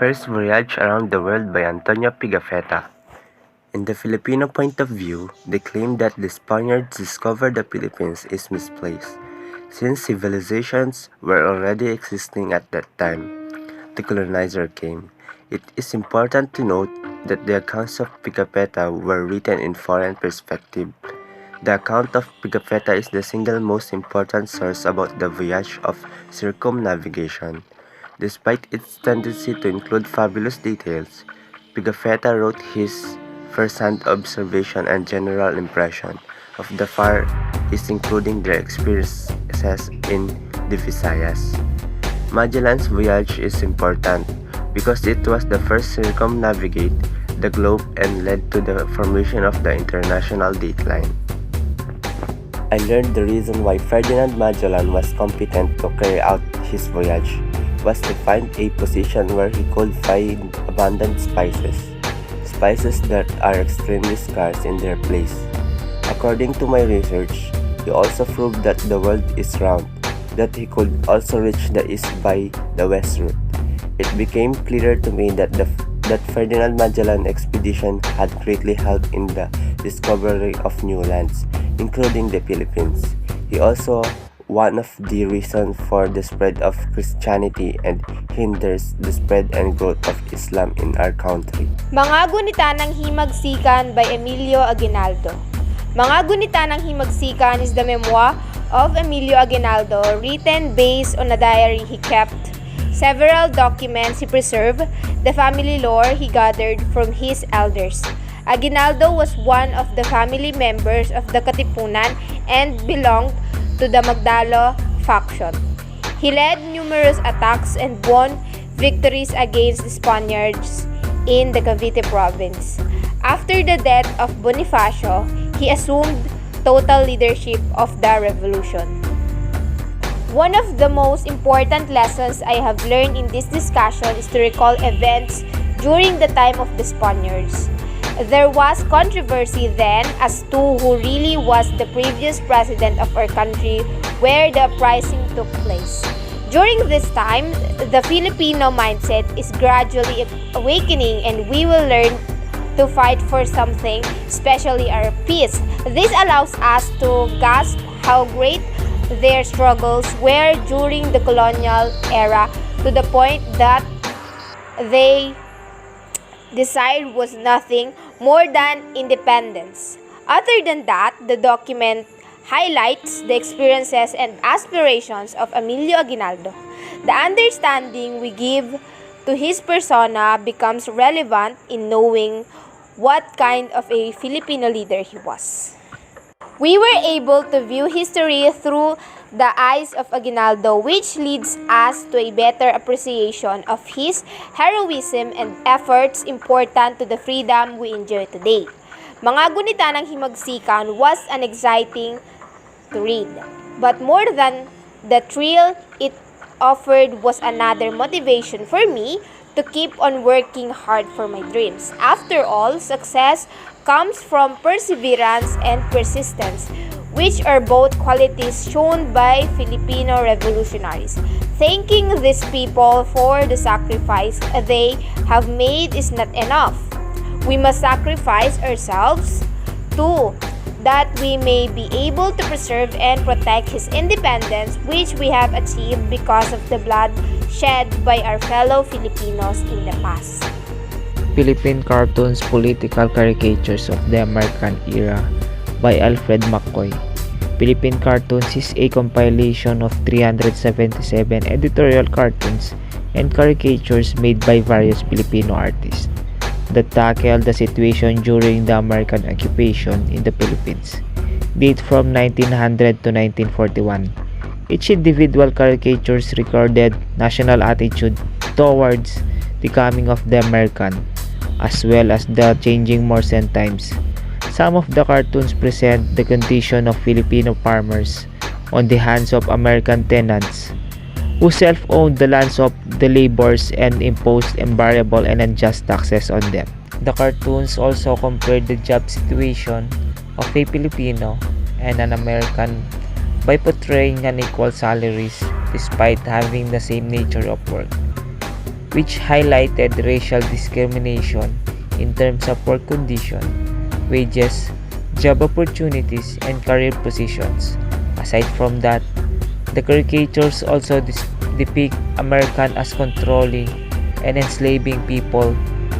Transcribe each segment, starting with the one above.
First Voyage Around the World by Antonio Pigafetta. In the Filipino point of view, the claim that the Spaniards discovered the Philippines is misplaced, since civilizations were already existing at that time. The colonizer came. It is important to note that the accounts of Pigafetta were written in foreign perspective. The account of Pigafetta is the single most important source about the voyage of circumnavigation. Despite its tendency to include fabulous details, Pigafetta wrote his first-hand observation and general impression of the Far East, including their experiences in the Visayas. Magellan's voyage is important because it was the first to circumnavigate the globe and led to the formation of the international date line. I learned the reason why Ferdinand Magellan was competent to carry out his voyage was to find a position where he could find abundant spices that are extremely scarce in their place. According to my research, he also proved that the world is round, that he could also reach the east by the west route. It became clearer to me that Ferdinand Magellan expedition had greatly helped in the discovery of new lands, including the Philippines. He also one of the reasons for the spread of Christianity and hinders the spread and growth of Islam in our country. Mga Gunita ng Himagsikan by Emilio Aguinaldo. Mga Gunita ng Himagsikan is the memoir of Emilio Aguinaldo written based on a diary he kept, several documents he preserved, the family lore he gathered from his elders. Aguinaldo was one of the family members of the Katipunan and belonged to the Magdalo faction. He led numerous attacks and won victories against the Spaniards in the Cavite province. After the death of Bonifacio, he assumed total leadership of the revolution. One of the most important lessons I have learned in this discussion is to recall events during the time of the Spaniards. There was controversy then as to who really was the previous president of our country where the uprising took place. During this time, the Filipino mindset is gradually awakening and we will learn to fight for something, especially our peace. This allows us to grasp how great their struggles were during the colonial era to the point that they desire was nothing more than independence. Other than that, the document highlights the experiences and aspirations of Emilio Aguinaldo. The understanding we give to his persona becomes relevant in knowing what kind of a Filipino leader he was. We were able to view history through the eyes of Aguinaldo, which leads us to a better appreciation of his heroism and efforts important to the freedom we enjoy today. Mga Gunita ng Himagsikan was an exciting to read, but more than the thrill it offered was another motivation for me to keep on working hard for my dreams. After all, success comes from perseverance and persistence, which are both qualities shown by Filipino revolutionaries. Thanking these people for the sacrifice they have made is not enough. We must sacrifice ourselves too, that we may be able to preserve and protect his independence, which we have achieved because of the blood shed by our fellow Filipinos in the past. Philippine Cartoons Political Caricatures of the American Era by Alfred McCoy. Philippine Cartoons is a compilation of 377 editorial cartoons and caricatures made by various Filipino artists that tackle the situation during the American occupation in the Philippines, date from 1900 to 1941. Each individual caricatures recorded national attitude towards the coming of the American, as well as the changing Moroccan times. Some of the cartoons present the condition of Filipino farmers on the hands of American tenants who self-owned the lands of the laborers and imposed invariable and unjust taxes on them. The cartoons also compared the job situation of a Filipino and an American by portraying unequal salaries despite having the same nature of work. which highlighted racial discrimination in terms of work condition, wages, job opportunities, and career positions. Aside from that, the caricatures also depict American as controlling and enslaving people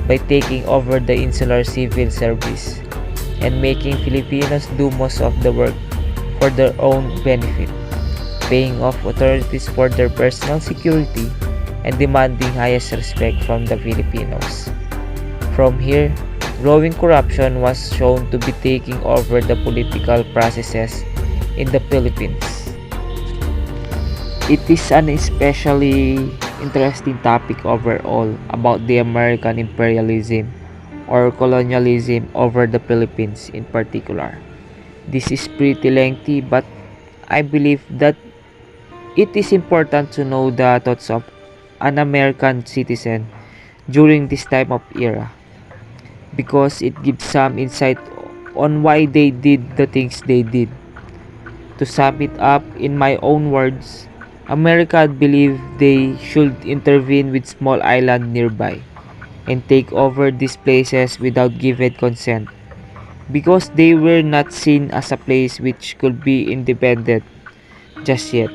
by taking over the insular civil service and making Filipinos do most of the work for their own benefit, paying off authorities for their personal security and demanding highest respect from the Filipinos. From here, growing corruption was shown to be taking over the political processes in the Philippines. It is an especially interesting topic overall about the American imperialism or colonialism over the Philippines in particular. This is pretty lengthy, but I believe that it is important to know the thoughts of an American citizen during this time of era because it gives some insight on why they did the things they did. To sum it up in my own words, America believed they should intervene with small island nearby and take over these places without given consent because they were not seen as a place which could be independent just yet.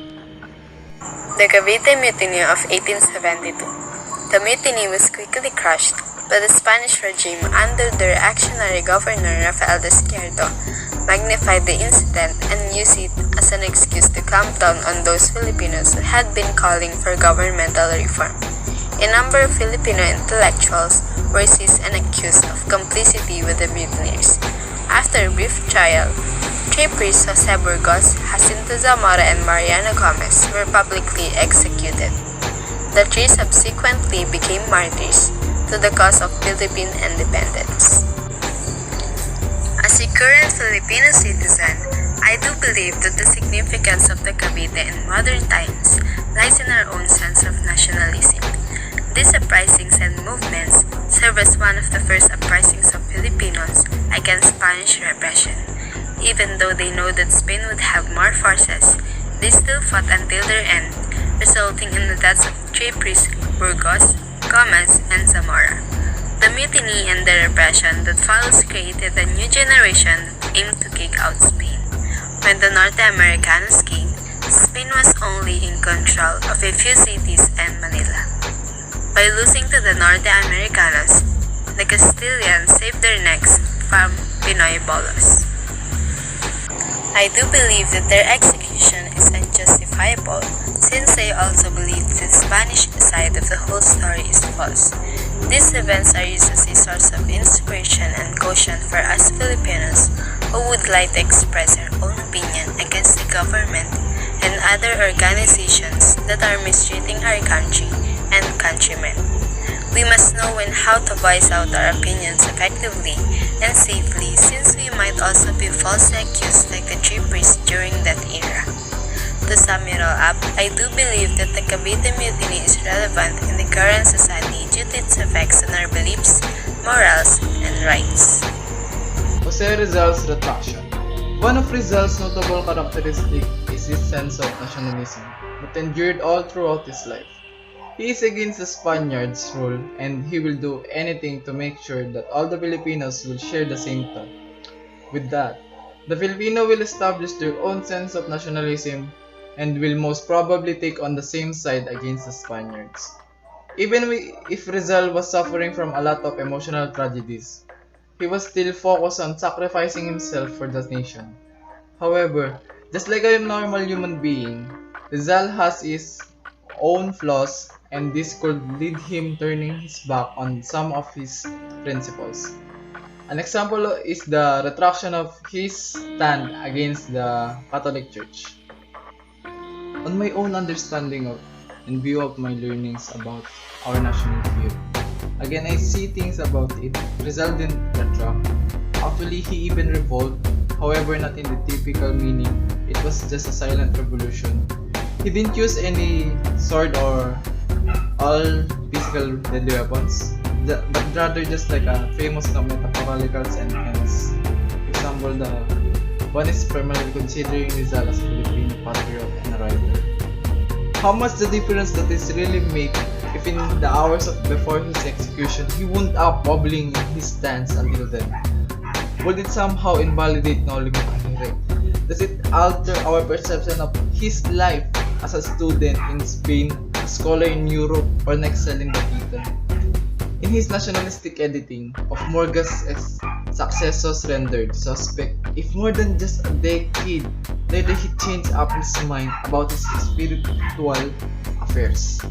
The Cavite Mutiny of 1872. The mutiny was quickly crushed, but the Spanish regime, under the reactionary governor Rafael Desierto, magnified the incident and used it as an excuse to clamp down on those Filipinos who had been calling for governmental reform. A number of Filipino intellectuals were seized and accused of complicity with the mutineers. After a brief trial, three priests, Jose Burgos, Jacinto Zamora, and Mariano Gomez, were publicly executed. The three subsequently became martyrs to the cause of Philippine independence. As a current Filipino citizen, I do believe that the significance of the Cavite in modern times lies in our own sense of nationalism. These uprisings and movements serve as one of the first uprisings of Filipinos against Spanish repression. Even though they know that Spain would have more forces, they still fought until their end, resulting in the deaths of three priests, Burgos, Gomez, and Zamora. The mutiny and the repression that follows created a new generation that aimed to kick out Spain. When the Norte Americanos came, Spain was only in control of a few cities and Manila. By losing to the Norte Americanos, the Castilians saved their necks from Pinoy bolos. I do believe that their execution is unjustifiable since I also believe the Spanish side of the whole story is false. These events are used as a source of inspiration and caution for us Filipinos who would like to express our own opinion against the government and other organizations that are mistreating our country and countrymen. We must know when how to voice out our opinions effectively and safely since we might also be falsely accused like the three priests during that era. To sum it all up, I do believe that the Cavite Mutiny is relevant in the current society due to its effects on our beliefs, morals, and rights. Jose Rizal's retraction. One of Rizal's notable characteristics is his sense of nationalism, that endured all throughout his life. He is against the Spaniards' rule and he will do anything to make sure that all the Filipinos will share the same thought. With that, the Filipino will establish their own sense of nationalism and will most probably take on the same side against the Spaniards. Even if Rizal was suffering from a lot of emotional tragedies, he was still focused on sacrificing himself for the nation. However, just like a normal human being, Rizal has his own flaws and this could lead him turning his back on some of his principles. An example is the retraction of his stand against the Catholic Church. On my own understanding of and view of my learnings about our national view, again I see things about it. Rizal didn't retract. Actually, he even revolted, however not in the typical meaning. It was just a silent revolution. He didn't use any sword or all physical deadly weapons, but rather just like a famous metaphorical sentence. For example, the one is primarily considering Rizal as a Filipino patriot and a writer. How much the difference that this really make if in the hours before his execution he wound up wobbling in his stance until then? Would it somehow invalidate Noli Me Tangere? Does it alter our perception of his life as a student in Spain, a scholar in Europe, or an excelling Dapitan? In his nationalistic editing of Morgas' Successos rendered suspect, if more than just a decade later he changed up his mind about his spiritual affairs.